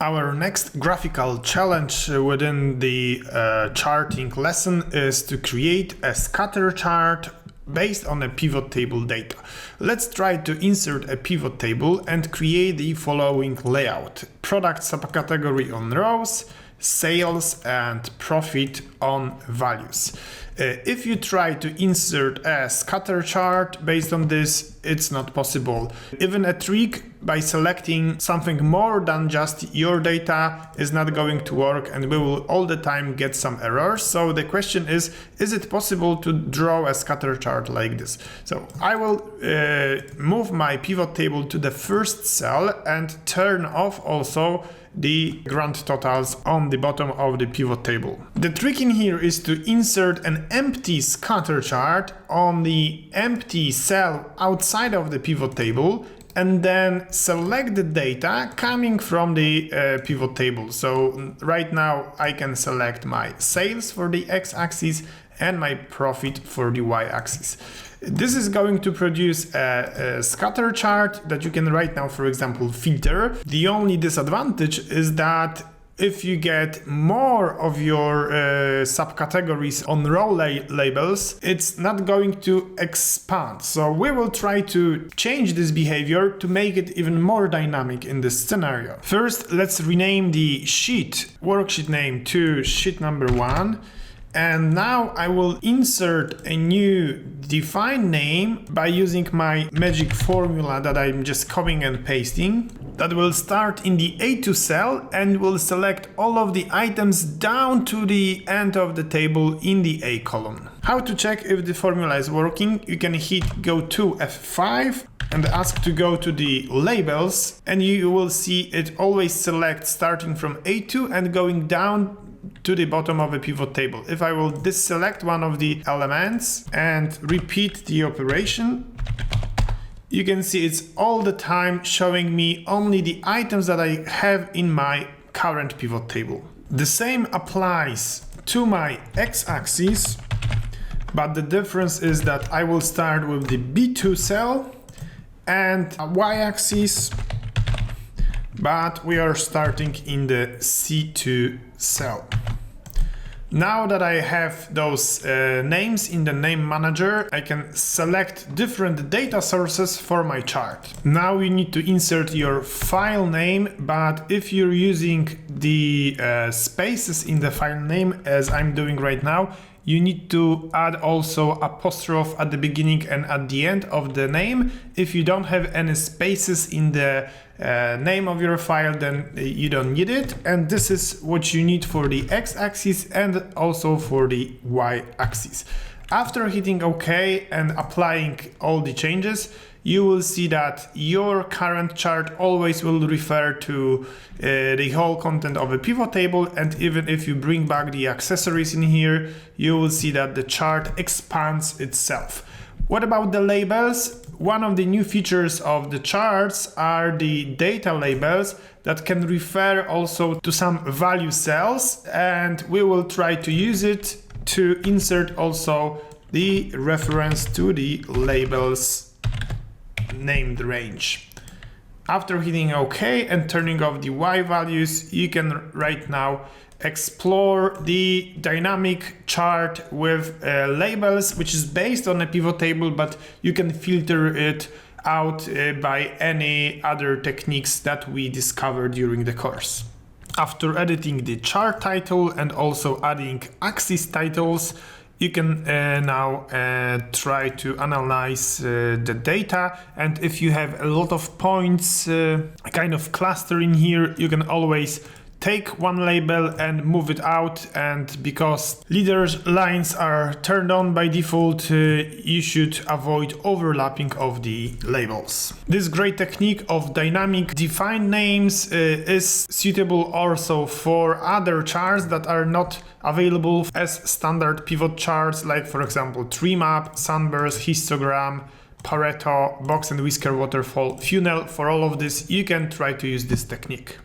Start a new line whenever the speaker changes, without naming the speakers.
Our next graphical challenge within the charting lesson is to create a scatter chart based on a pivot table data. Let's try to insert a pivot table and create the following layout: product subcategory on rows, sales and profit on values. If you try to insert a scatter chart based on this, it's not possible. Even a trick by selecting something more than just your data is not going to work, and we will all the time get some errors. So the question is it possible to draw a scatter chart like this? So I will move my pivot table to the first cell and turn off also the grand totals on the bottom of the pivot table. The trick in here is to insert an empty scatter chart on the empty cell outside of the pivot table and then select the data coming from the pivot table. So right now I can select my sales for the x-axis and my profit for the y-axis. This is going to produce a scatter chart that you can right now, for example, filter. The only disadvantage is that if you get more of your subcategories on row labels, it's not going to expand. So we will try to change this behavior to make it even more dynamic in this scenario. First, let's rename the sheet, worksheet name, to sheet number 1. And now I will insert a new defined name by using my magic formula that I'm just copying and pasting. That will start in the A2 cell and will select all of the items down to the end of the table in the A column. How to check if the formula is working? You can hit go to F5 and ask to go to the labels, and you will see it always selects starting from A2 and going down to the bottom of a pivot table. If I will deselect one of the elements and repeat the operation, you can see it's all the time showing me only the items that I have in my current pivot table. The same applies to my x-axis, but the difference is that I will start with the B2 cell and a y-axis, but we are starting in the C2 cell. Now that I have those names in the name manager, I can select different data sources for my chart. Now you need to insert your file name, but if you're using the spaces in the file name, as I'm doing right now, you need to add also apostrophe at the beginning and at the end of the name. If you don't have any spaces in the name of your file, then you don't need it. And this is what you need for the x-axis and also for the y-axis. After hitting OK and applying all the changes, you will see that your current chart always will refer to the whole content of a pivot table, and even if you bring back the accessories in here, you will see that the chart expands itself. What about the labels? One of the new features of the charts are the data labels that can refer also to some value cells, and we will try to use it to insert also the reference to the labels named range. After hitting OK and turning off the Y values, you can right now explore the dynamic chart with labels, which is based on a pivot table, but you can filter it out by any other techniques that we discovered during the course. After editing the chart title and also adding axis titles, you can now try to analyze the data, and if you have a lot of points kind of cluster in here, you can always take one label and move it out, and because leaders lines are turned on by default, you should avoid overlapping of the labels. This great technique of dynamic defined names is suitable also for other charts that are not available as standard pivot charts, like for example tree map, sunburst, histogram, Pareto, box and whisker waterfall, funnel. For all of this you can try to use this technique.